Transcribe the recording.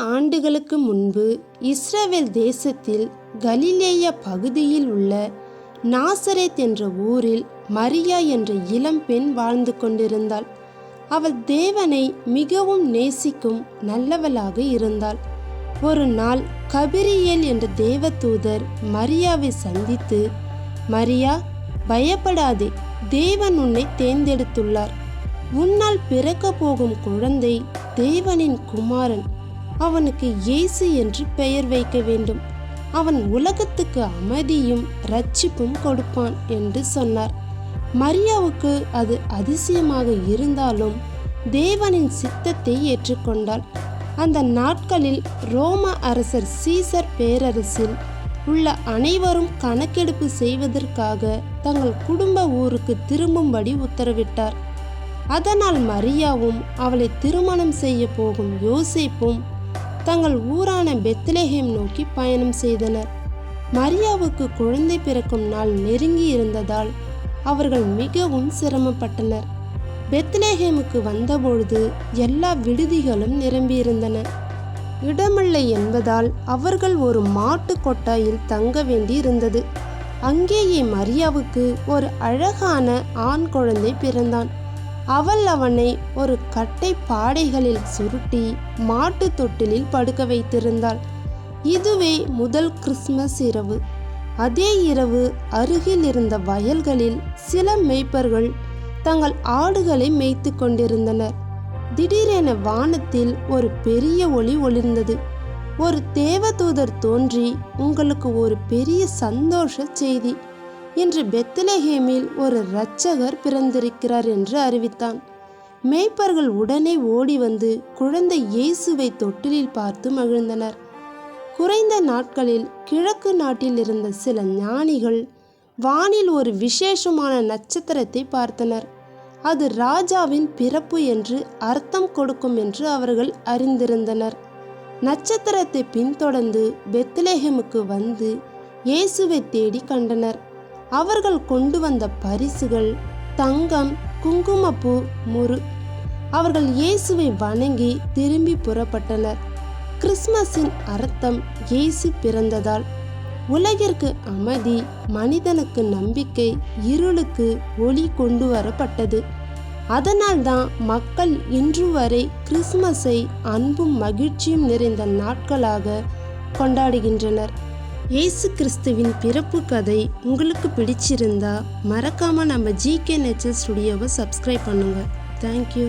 ஆண்டுகளுக்கு முன்பு இஸ்ரவேல் தேசத்தில் கலிலேய பகுதியில் உள்ள நாசரேத் என்ற ஊரில் மரியா என்ற இளம் பெண் வாழ்ந்து கொண்டிருந்தாள். அவள் தேவனை மிகவும் நேசிக்கும் நல்லவளாக இருந்தாள். ஒரு நாள் கபிரியேல் என்ற தேவதூதர் மரியாவை சந்தித்து, மரியா, பயப்படாதே, தேவன் உன்னை தேர்ந்தெடுத்துள்ளார். உன்னால் பிறக்க போகும் குழந்தை தேவனின் குமாரன். அவனுக்கு இயேசு என்று பெயர் வைக்க வேண்டும். அவன் உலகத்துக்கு அமைதியும் இரட்சிப்பும் கொடுப்பான் என்று சொன்னார். மரியாவுக்கு அது அதிசயமாக இருந்தாலும் தேவனின் சித்தத்தை ஏற்றுக்கொண்டாள். அந்த நாட்களில் ரோம அரசர் சீசர் பேரரசில் உள்ள அனைவரும் கணக்கெடுப்பு செய்வதற்காக தங்கள் குடும்ப ஊருக்கு திரும்பும்படி உத்தரவிட்டார். அதனால் மரியாவும் அவளை திருமணம் செய்ய போகும் யோசேப்பும் தங்கள் ஊரான பெத்லெஹேம் நோக்கி பயணம் செய்தனர். மரியாவுக்கு குழந்தை பிறக்கும் நாள் நெருங்கி இருந்ததால் அவர்கள் மிகவும் சிரமப்பட்டனர். பெத்லெஹேமுக்கு வந்தபொழுது எல்லா விடுதிகளும் நிரம்பியிருந்தன. இடமில்லை என்பதால் அவர்கள் ஒரு மாட்டு கொட்டாயில் தங்க வேண்டி இருந்தது. அங்கேயே மரியாவுக்கு ஒரு அழகான ஆண் குழந்தை பிறந்தான். அவள் அவனை ஒரு கட்டை பாடைகளில் சுருட்டி மாட்டு தொட்டிலில் படுக்க வைத்திருந்தாள். இதுவே முதல் கிறிஸ்மஸ் இரவு. அதே இரவு அருகில் இருந்த வயல்களில் சில மேய்ப்பர்கள் தங்கள் ஆடுகளை மேய்த்து கொண்டிருந்தனர். திடீரென வானத்தில் ஒரு பெரிய ஒளி ஒளிர்ந்தது. ஒரு தேவதூதர் தோன்றி, உங்களுக்கு ஒரு பெரிய சந்தோஷ செய்தி, இன்று பெத்லெஹேமில் ஒரு இரட்சகர் பிறந்திருக்கிறார் என்று அறிவித்தான். மேய்ப்பர்கள் உடனே ஓடி வந்து குழந்தை இயேசுவை தொட்டிலில் பார்த்து மகிழ்ந்தனர். குறைந்த நாட்களில் கிழக்கு நாட்டில் இருந்த சில ஞானிகள் வானில் ஒரு விசேஷமான நட்சத்திரத்தை பார்த்தனர். அது ராஜாவின் பிறப்பு என்று அர்த்தம் கொடுக்கும் என்று அவர்கள் அறிந்திருந்தனர். நட்சத்திரத்தை பின்தொடர்ந்து பெத்லெஹேமுக்கு வந்து இயேசுவை தேடி கண்டனர். அவர்கள் கொண்டு வந்த பரிசுகள் தங்கம், குங்குமப்பூ, முறு. அவர்கள் இயேசுவை வணங்கி திரும்பி புறப்பட்டனர். கிறிஸ்மஸின் அர்த்தம் இயேசு பிறந்ததால் உலகிற்கு அமைதி, மனிதனுக்கு நம்பிக்கை, இருளுக்கு ஒளி கொண்டு வரப்பட்டது. அதனால்தான் மக்கள் இன்று வரை கிறிஸ்மஸை அன்பும் மகிழ்ச்சியும் நிறைந்த நாட்களாக கொண்டாடுகின்றனர். இயேசு கிறிஸ்துவின் பிறப்பு கதை உங்களுக்கு பிடிச்சிருந்தா மறக்காமல் நம்ம ஜிகே நேச்சர் ஸ்டுடியோவை சப்ஸ்கிரைப் பண்ணுங்கள். தேங்க்யூ.